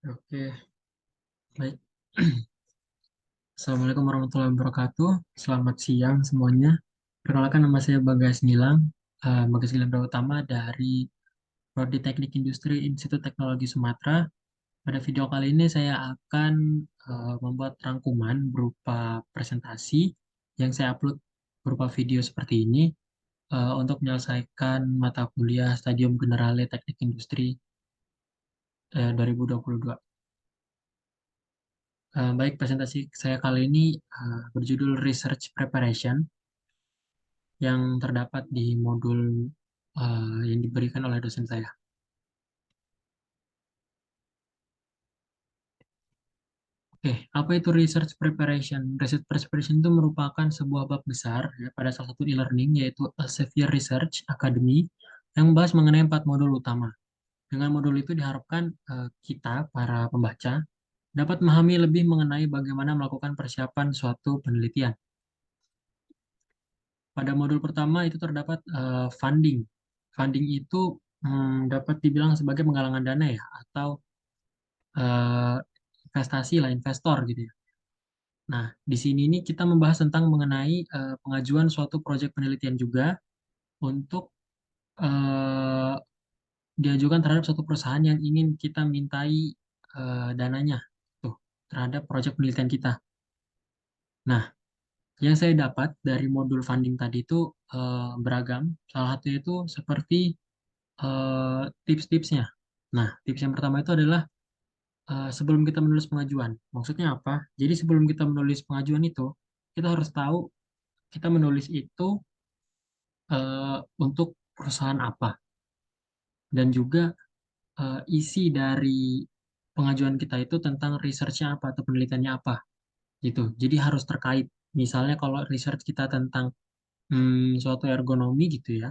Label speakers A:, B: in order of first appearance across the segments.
A: Oke, baik. Assalamualaikum warahmatullahi wabarakatuh. Selamat siang semuanya. Perkenalkan nama saya Bagas Gilang, Bagas Gilang Pratama dari Prodi Teknik Industri Institut Teknologi Sumatera. Pada video kali ini saya akan membuat rangkuman berupa presentasi yang saya upload berupa video seperti ini untuk menyelesaikan mata kuliah Stadium Generale Teknik Industri 2022. Baik, presentasi saya kali ini berjudul Research Preparation yang terdapat di modul yang diberikan oleh dosen saya. Oke, apa itu research preparation? Research preparation itu merupakan sebuah bab besar ya, pada salah satu e-learning yaitu Elsevier Research Academy yang membahas mengenai 4 modul utama. Dengan modul itu diharapkan kita, para pembaca, dapat memahami lebih mengenai bagaimana melakukan persiapan suatu penelitian. Pada modul pertama itu terdapat funding. Funding itu dapat dibilang sebagai penggalangan dana ya, atau eh, investasi lah, investor gitu ya. Nah, di sini ini kita membahas tentang mengenai pengajuan suatu proyek penelitian juga untuk eh, diajukan terhadap suatu perusahaan yang ingin kita mintai dananya tuh terhadap proyek penelitian kita. Nah, yang saya dapat dari modul funding tadi itu beragam. Salah satunya itu seperti tips-tipsnya. Nah, tips yang pertama itu adalah sebelum kita menulis pengajuan. Maksudnya apa? Jadi sebelum kita menulis pengajuan itu, kita harus tahu kita menulis itu untuk perusahaan apa dan juga isi dari pengajuan kita itu tentang research-nya apa atau penelitiannya apa gitu. Jadi harus terkait. Misalnya kalau research kita tentang suatu ergonomi gitu ya,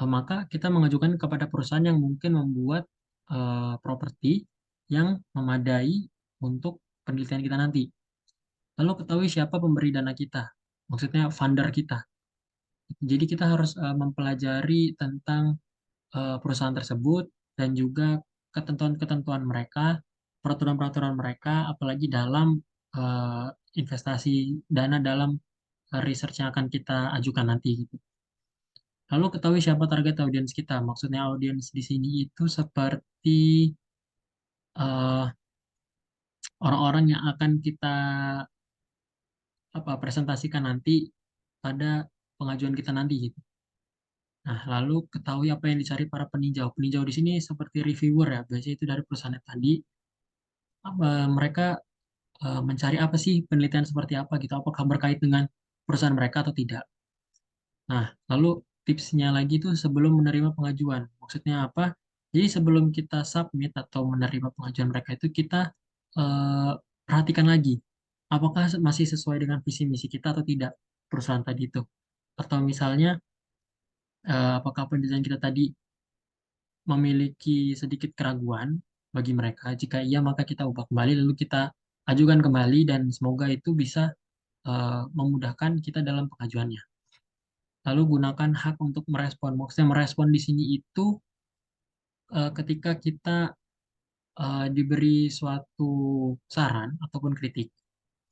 A: maka kita mengajukan kepada perusahaan yang mungkin membuat properti yang memadai untuk penelitian kita nanti. Lalu ketahui siapa pemberi dana kita, maksudnya funder kita. Jadi kita harus mempelajari tentang perusahaan tersebut dan juga ketentuan-ketentuan mereka, peraturan-peraturan mereka, apalagi dalam eh, investasi dana dalam research yang akan kita ajukan nanti gitu. Lalu ketahui siapa target audiens kita. Maksudnya audiens di sini itu seperti eh, orang-orang yang akan kita presentasikan nanti pada pengajuan kita nanti gitu. Nah, lalu ketahui apa yang dicari para peninjau. Peninjau di sini seperti reviewer ya, biasanya itu dari perusahaan yang tadi. Mereka mencari apa sih penelitian seperti apa gitu, apakah berkait dengan perusahaan mereka atau tidak. Nah, lalu tipsnya lagi itu sebelum menerima pengajuan. Maksudnya apa? Jadi sebelum kita submit atau menerima pengajuan mereka itu kita eh, perhatikan lagi, apakah masih sesuai dengan visi misi kita atau tidak perusahaan tadi itu. Atau misalnya apakah penelitian kita tadi memiliki sedikit keraguan bagi mereka. Jika iya, maka kita ubah kembali, lalu kita ajukan kembali, dan semoga itu bisa memudahkan kita dalam pengajuannya. Lalu gunakan hak untuk merespon. Maksudnya merespon di sini itu ketika kita diberi suatu saran ataupun kritik,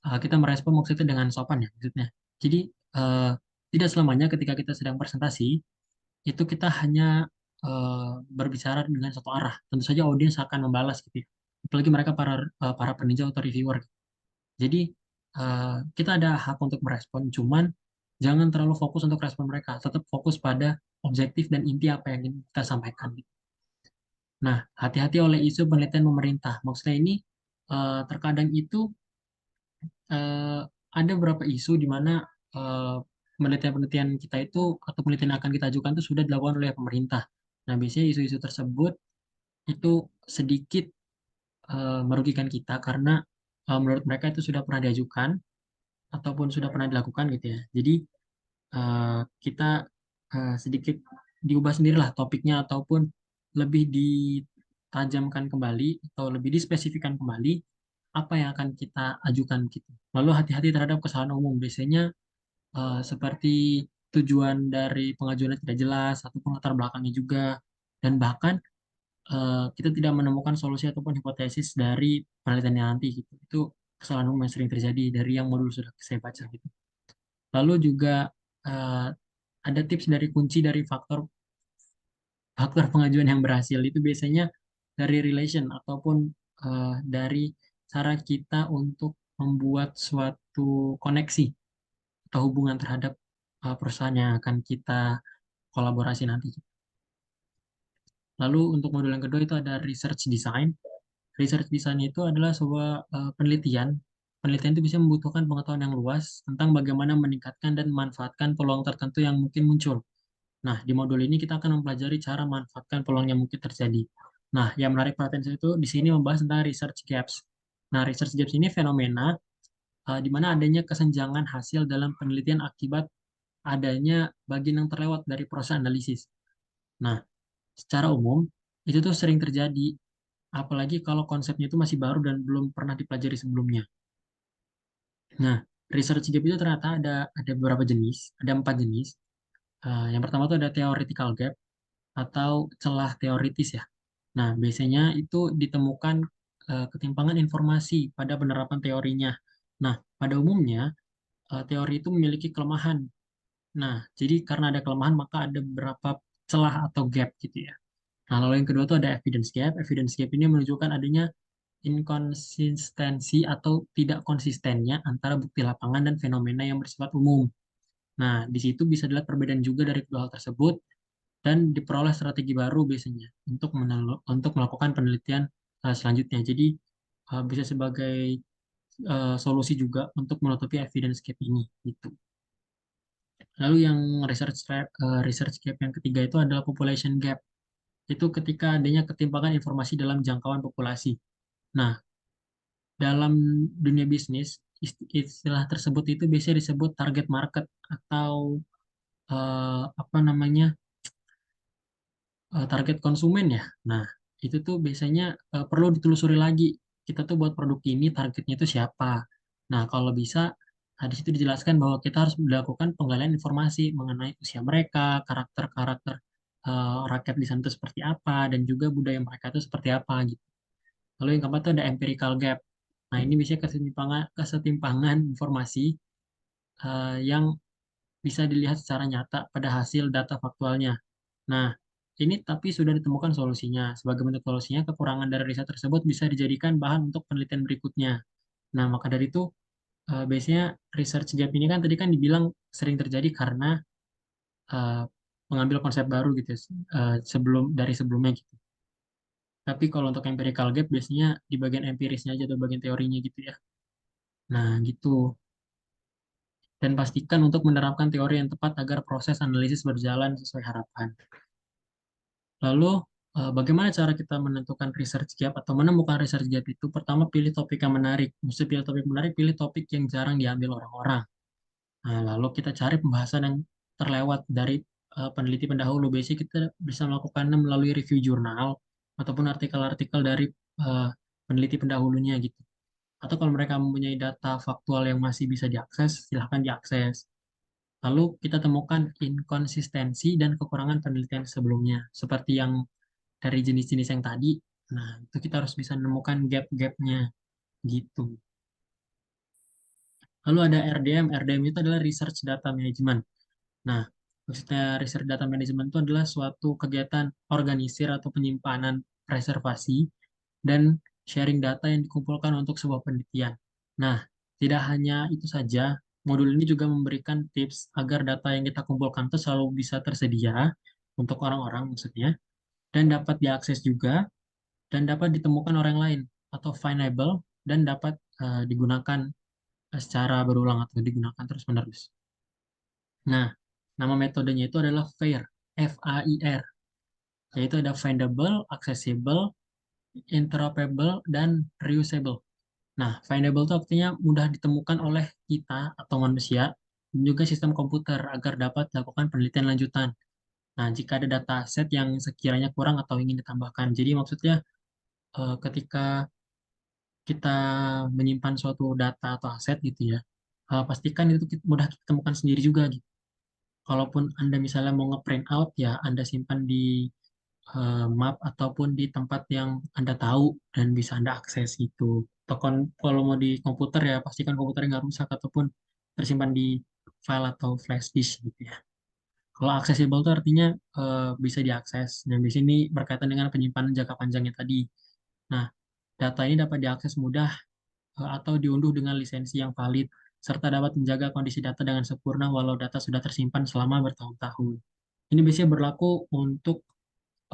A: kita merespon maksudnya dengan sopan ya maksudnya. Jadi eh, tidak selamanya ketika kita sedang presentasi itu kita hanya berbicara dengan satu arah. Tentu saja audiens akan membalas gitu ya. Apalagi mereka para peninjau atau reviewer. Jadi kita ada hak untuk merespon, cuman jangan terlalu fokus untuk respon mereka. Tetap fokus pada objektif dan inti apa yang ingin kita sampaikan. Nah, hati-hati oleh isu penelitian pemerintah. Maksudnya ini terkadang itu eh, ada beberapa isu di mana eh, penelitian-penelitian kita itu atau penelitian yang akan kita ajukan itu sudah dilakukan oleh pemerintah. Nah, biasanya isu-isu tersebut itu sedikit merugikan kita karena menurut mereka itu sudah pernah diajukan ataupun sudah pernah dilakukan gitu ya. Jadi kita sedikit diubah sendirilah topiknya ataupun lebih ditajamkan kembali atau lebih dispesifikkan kembali apa yang akan kita ajukan gitu. Lalu hati-hati terhadap kesalahan umum. Biasanya seperti tujuan dari pengajuannya tidak jelas ataupun latar belakangnya juga, dan bahkan kita tidak menemukan solusi ataupun hipotesis dari penelitiannya nanti gitu. Itu kesalahan umum yang sering terjadi dari yang modul sudah saya baca gitu. Lalu juga eh, ada tips dari kunci dari faktor faktor pengajuan yang berhasil itu biasanya dari relation ataupun dari cara kita untuk membuat suatu koneksi atau hubungan terhadap perusahaan yang akan kita kolaborasi nanti. Lalu untuk modul yang kedua itu ada research design. Research design itu adalah sebuah penelitian. Penelitian itu bisa membutuhkan pengetahuan yang luas tentang bagaimana meningkatkan dan memanfaatkan peluang tertentu yang mungkin muncul. Nah, di modul ini kita akan mempelajari cara memanfaatkan peluang yang mungkin terjadi. Nah, yang menarik perhatian saya itu di sini membahas tentang research gaps. Nah, research gaps ini fenomena di mana adanya kesenjangan hasil dalam penelitian akibat adanya bagian yang terlewat dari proses analisis. Nah, secara umum itu tuh sering terjadi, apalagi kalau konsepnya itu masih baru dan belum pernah dipelajari sebelumnya. Nah, research gap itu ternyata ada beberapa jenis, ada 4 jenis. Yang pertama itu ada theoretical gap atau celah teoritis ya. Nah, biasanya itu ditemukan ketimpangan informasi pada penerapan teorinya. Nah, pada umumnya teori itu memiliki kelemahan. Nah, jadi karena ada kelemahan maka ada beberapa celah atau gap gitu ya. Nah, lalu yang kedua itu ada evidence gap. Evidence gap ini menunjukkan adanya inkonsistensi atau tidak konsistennya antara bukti lapangan dan fenomena yang bersifat umum. Nah, di situ bisa dilihat perbedaan juga dari kedua hal tersebut dan diperoleh strategi baru biasanya untuk melakukan penelitian selanjutnya. Jadi bisa sebagai solusi juga untuk menutupi evidence gap ini gitu. Lalu yang research gap yang ketiga itu adalah population gap. Itu ketika adanya ketimpangan informasi dalam jangkauan populasi. Nah, dalam dunia bisnis istilah tersebut itu biasanya disebut target market atau apa namanya target konsumen ya. Nah, itu tuh biasanya perlu ditelusuri lagi. Kita tuh buat produk ini targetnya itu siapa. Nah, kalau bisa di situ dijelaskan bahwa kita harus melakukan penggalian informasi mengenai usia mereka, karakter-karakter rakyat di sana itu seperti apa, dan juga budaya mereka itu seperti apa gitu. Lalu yang keempat itu ada empirical gap. Nah, ini bisa kesetimpangan informasi yang bisa dilihat secara nyata pada hasil data faktualnya. Nah, ini tapi sudah ditemukan solusinya. Sebagai bentuk solusinya, kekurangan dari riset tersebut bisa dijadikan bahan untuk penelitian berikutnya. Nah, maka dari itu, biasanya research gap ini kan tadi kan dibilang sering terjadi karena eh, mengambil konsep baru gitu ya, sebelumnya gitu. Tapi kalau untuk empirical gap biasanya di bagian empirisnya aja atau bagian teorinya gitu ya. Nah, gitu. Dan pastikan untuk menerapkan teori yang tepat agar proses analisis berjalan sesuai harapan. Lalu, bagaimana cara kita menentukan research gap atau menemukan research gap itu? Pertama, pilih topik yang menarik. Mesti pilih topik menarik, pilih topik yang jarang diambil orang-orang. Nah, lalu kita cari pembahasan yang terlewat dari peneliti pendahulu. Biasanya kita bisa melakukannya melalui review jurnal ataupun artikel-artikel dari eh, peneliti pendahulunya gitu. Atau kalau mereka mempunyai data faktual yang masih bisa diakses, silahkan diakses. Lalu kita temukan inkonsistensi dan kekurangan penelitian sebelumnya, seperti yang dari jenis-jenis yang tadi. Nah, itu kita harus bisa menemukan gap-gapnya gitu. Lalu ada RDM. RDM itu adalah Research Data Management. Nah, maksudnya Research Data Management itu adalah suatu kegiatan organisir atau penyimpanan, preservasi, dan sharing data yang dikumpulkan untuk sebuah penelitian. Nah, tidak hanya itu saja, modul ini juga memberikan tips agar data yang kita kumpulkan itu selalu bisa tersedia untuk orang-orang maksudnya, dan dapat diakses juga dan dapat ditemukan orang lain atau findable dan dapat digunakan secara berulang atau digunakan terus-menerus. Nah, nama metodenya itu adalah FAIR, FAIR, yaitu ada findable, accessible, interoperable, dan reusable. Nah, findable itu artinya mudah ditemukan oleh kita atau manusia dan juga sistem komputer agar dapat dilakukan penelitian lanjutan. Nah, jika ada data set yang sekiranya kurang atau ingin ditambahkan. Jadi maksudnya ketika kita menyimpan suatu data atau aset gitu ya, pastikan itu mudah kita temukan sendiri juga gitu. Kalaupun Anda misalnya mau nge-print out ya, Anda simpan di map ataupun di tempat yang Anda tahu dan bisa Anda akses gitu. Atau kalau mau di komputer ya pastikan komputernya nggak rusak ataupun tersimpan di file atau flash disk gitu ya. Kalau accessible itu artinya bisa diakses. Dan di sini berkaitan dengan penyimpanan jangka panjangnya tadi. Nah, data ini dapat diakses mudah atau diunduh dengan lisensi yang valid, serta dapat menjaga kondisi data dengan sempurna walau data sudah tersimpan selama bertahun-tahun. Ini biasanya berlaku untuk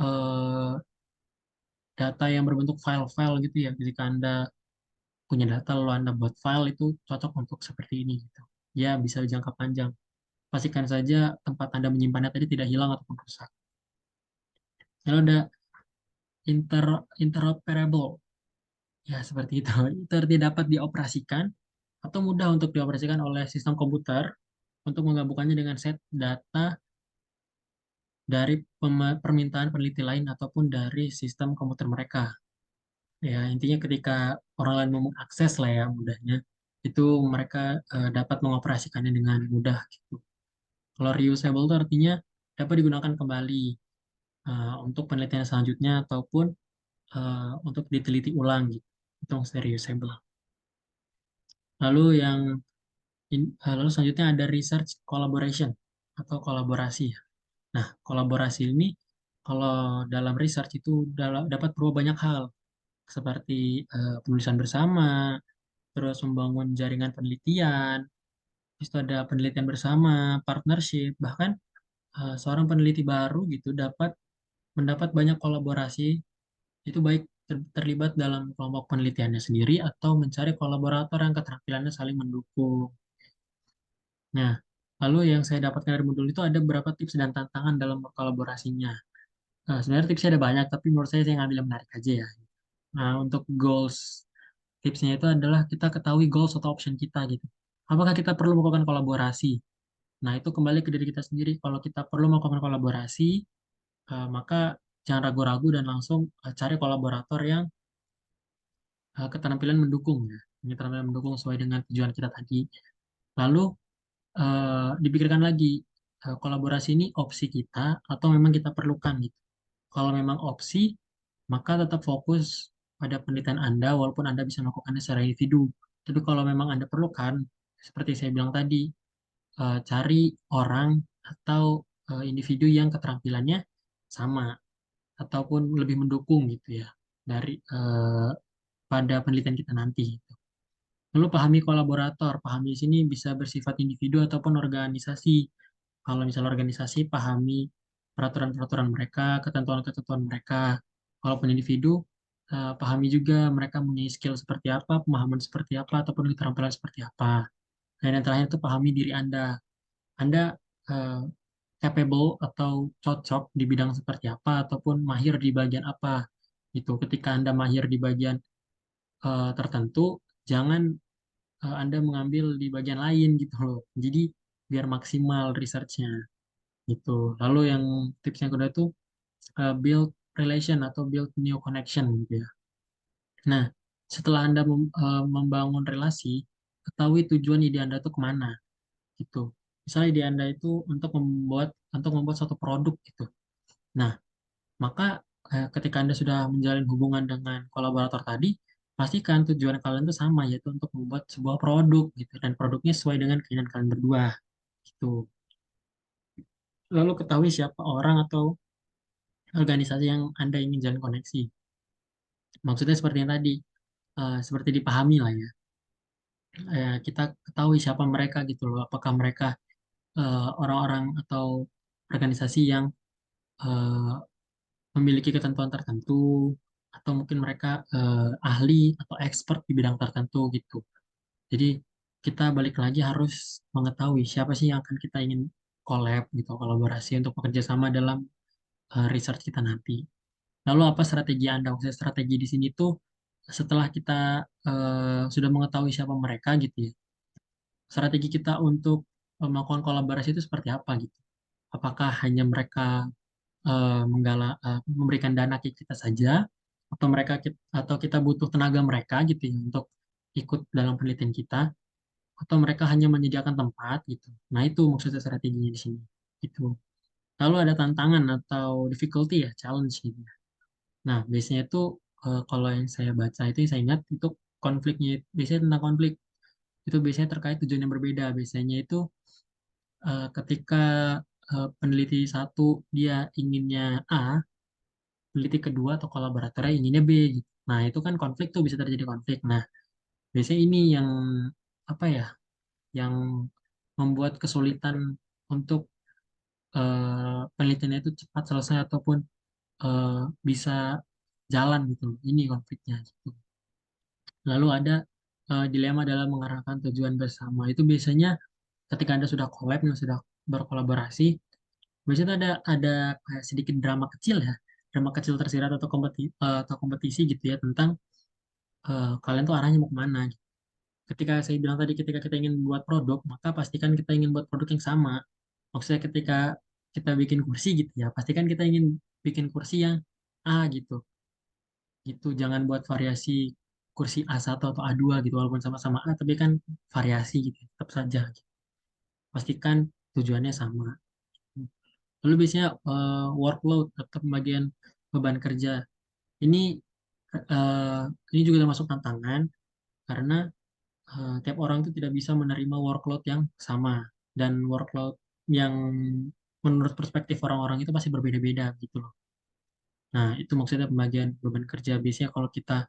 A: eh, data yang berbentuk file-file gitu ya. Jika Anda punya data lalu Anda buat file itu cocok untuk seperti ini gitu. Ya, bisa jangka panjang. Pastikan saja tempat Anda menyimpannya tadi tidak hilang ataupun rusak. Lalu ada interoperable. Ya, seperti itu. Itu artinya dapat dioperasikan atau mudah untuk dioperasikan oleh sistem komputer untuk menggabungkannya dengan set data dari permintaan peneliti lain ataupun dari sistem komputer mereka. Ya, intinya ketika orang lain mau mengakses lah ya mudahnya, itu mereka dapat mengoperasikannya dengan mudah gitu. Kalau reusable itu artinya dapat digunakan kembali untuk penelitian selanjutnya ataupun untuk diteliti ulang gitu. Itu maksudnya reusable. Lalu lalu selanjutnya ada research collaboration atau kolaborasi. Nah, kolaborasi ini kalau dalam research itu dapat berupa banyak hal seperti penulisan bersama, terus membangun jaringan penelitian, terus itu ada penelitian bersama, partnership, bahkan seorang peneliti baru gitu dapat mendapat banyak kolaborasi, itu baik terlibat dalam kelompok penelitiannya sendiri atau mencari kolaborator yang keterampilannya saling mendukung. Nah, lalu yang saya dapatkan dari modul itu ada beberapa tips dan tantangan dalam kolaborasinya. Nah, sebenarnya tipsnya ada banyak, tapi menurut saya ngambil yang menarik aja ya. Nah, untuk goals, tipsnya itu adalah kita ketahui goals atau option kita gitu. Apakah kita perlu melakukan kolaborasi? Nah, itu kembali ke diri kita sendiri. Kalau kita perlu melakukan kolaborasi, maka jangan ragu-ragu dan langsung cari kolaborator yang keterampilan mendukung ya. Ini keterampilan mendukung sesuai dengan tujuan kita tadi. Lalu dipikirkan lagi, kolaborasi ini opsi kita atau memang kita perlukan gitu. Kalau memang opsi, maka tetap fokus pada penelitian Anda walaupun Anda bisa melakukannya secara individu. Tapi kalau memang Anda perlukan, seperti saya bilang tadi, cari orang atau individu yang keterampilannya sama ataupun lebih mendukung gitu ya dari pada penelitian kita nanti. Lalu pahami kolaborator. Pahami di sini bisa bersifat individu ataupun organisasi. Kalau misalnya organisasi, pahami peraturan-peraturan mereka, ketentuan-ketentuan mereka. Walaupun individu, pahami juga mereka punya skill seperti apa, pemahaman seperti apa, ataupun keterampilan seperti apa. Dan yang terakhir itu pahami diri Anda. Anda eh, capable atau cocok di bidang seperti apa, ataupun mahir di bagian apa. Itu ketika Anda mahir di bagian tertentu, jangan Anda mengambil di bagian lain gitu loh. Jadi biar maksimal researchnya gitu. Lalu yang tips yang kedua itu build relation atau build new connection gitu ya. Nah, setelah Anda membangun relasi, ketahui tujuan ide Anda itu kemana gitu. Misalnya ide Anda itu untuk membuat suatu produk gitu. Nah, maka ketika Anda sudah menjalin hubungan dengan kolaborator tadi, pastikan tujuan kalian itu sama, yaitu untuk membuat sebuah produk gitu dan produknya sesuai dengan keinginan kalian berdua gitu. Lalu ketahui siapa orang atau organisasi yang Anda ingin jalin koneksi. Maksudnya seperti yang tadi, seperti dipahami lah ya. Kita ketahui siapa mereka gitu loh. Apakah mereka orang-orang atau organisasi yang eh, memiliki ketentuan tertentu, atau mungkin mereka ahli atau expert di bidang tertentu gitu. Jadi kita balik lagi harus mengetahui siapa sih yang akan kita ingin collab gitu, kolaborasi untuk bekerja sama dalam research kita nanti. Lalu apa strategi Anda? Maksudnya strategi di sini tuh setelah kita sudah mengetahui siapa mereka gitu ya, strategi kita untuk melakukan kolaborasi itu seperti apa gitu? Apakah hanya mereka memberikan dana ke kita saja, atau atau kita butuh tenaga mereka gitu ya untuk ikut dalam penelitian kita, atau mereka hanya menyediakan tempat gitu? Nah itu maksudnya strateginya di sini gitu. Lalu ada tantangan atau difficulty ya, challenge gitu. Nah, biasanya itu kalau yang saya baca itu yang saya ingat itu konfliknya biasanya tentang konflik. Itu biasanya terkait tujuan yang berbeda. Biasanya itu ketika peneliti satu dia inginnya A, peneliti kedua atau kolaboratornya inginnya B gitu. Nah, itu kan konflik tuh bisa terjadi konflik. Nah, biasanya ini yang apa ya, yang membuat kesulitan untuk penelitiannya itu cepat selesai ataupun eh, bisa jalan gitu. Ini konfliknya gitu. Lalu ada dilema dalam mengarahkan tujuan bersama. Itu biasanya ketika Anda sudah collab, sudah berkolaborasi, biasanya ada kayak sedikit drama kecil ya, drama kecil tersirat atau kompetisi gitu ya tentang kalian tuh arahnya mau kemana. Ketika saya bilang tadi, ketika kita ingin buat produk, maka pastikan kita ingin buat produk yang sama. Maksudnya ketika kita bikin kursi gitu ya, pastikan kita ingin bikin kursi yang A gitu. Gitu, jangan buat variasi kursi A1 atau A2 gitu, walaupun sama-sama A, tapi kan variasi gitu, tetap saja. Gitu. Pastikan tujuannya sama. Lalu biasanya workload atau pembagian beban kerja. Ini eh, ini juga termasuk tantangan karena tiap orang itu tidak bisa menerima workload yang sama dan workload yang menurut perspektif orang-orang itu pasti berbeda-beda gitu loh. Nah, itu maksudnya pembagian beban kerja. Biasanya kalau kita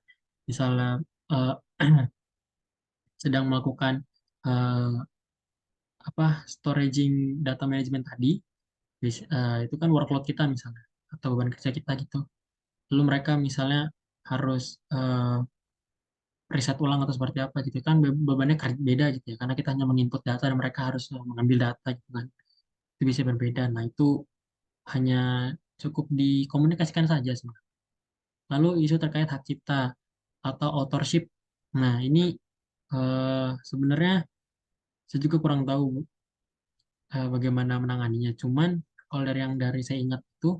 A: misalnya eh, sedang melakukan eh, apa staging data management tadi, itu kan workload kita misalnya atau beban kerja kita gitu. Lalu mereka misalnya harus riset ulang atau seperti apa gitu kan bebannya beda gitu ya karena kita hanya menginput data dan mereka harus mengambil data gitu kan. Itu bisa berbeda. Nah, itu hanya cukup dikomunikasikan saja sebenarnya. Lalu isu terkait hak cipta atau authorship. Nah, ini sebenarnya saya juga kurang tahu bagaimana menanganinya. Cuman kalau dari saya ingat itu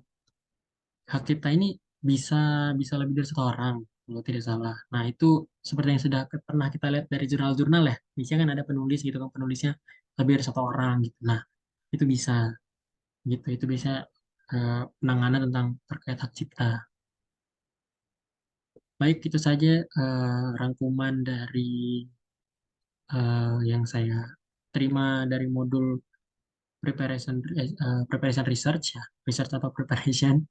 A: hak cipta ini bisa bisa lebih dari satu orang kalau tidak salah. Nah, itu seperti yang sudah pernah kita lihat dari jurnal-jurnal ya. Biasanya kan ada penulis gitu kan penulisnya lebih dari satu orang gitu. Nah, itu bisa gitu. Itu bisa penanganan tentang terkait hak cipta. Baik, itu saja rangkuman dari yang saya terima dari modul preparation research ya, research atau preparation.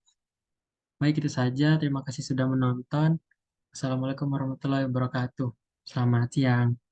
A: Baik, itu saja. Terima kasih sudah menonton. Assalamualaikum warahmatullahi wabarakatuh. Selamat siang.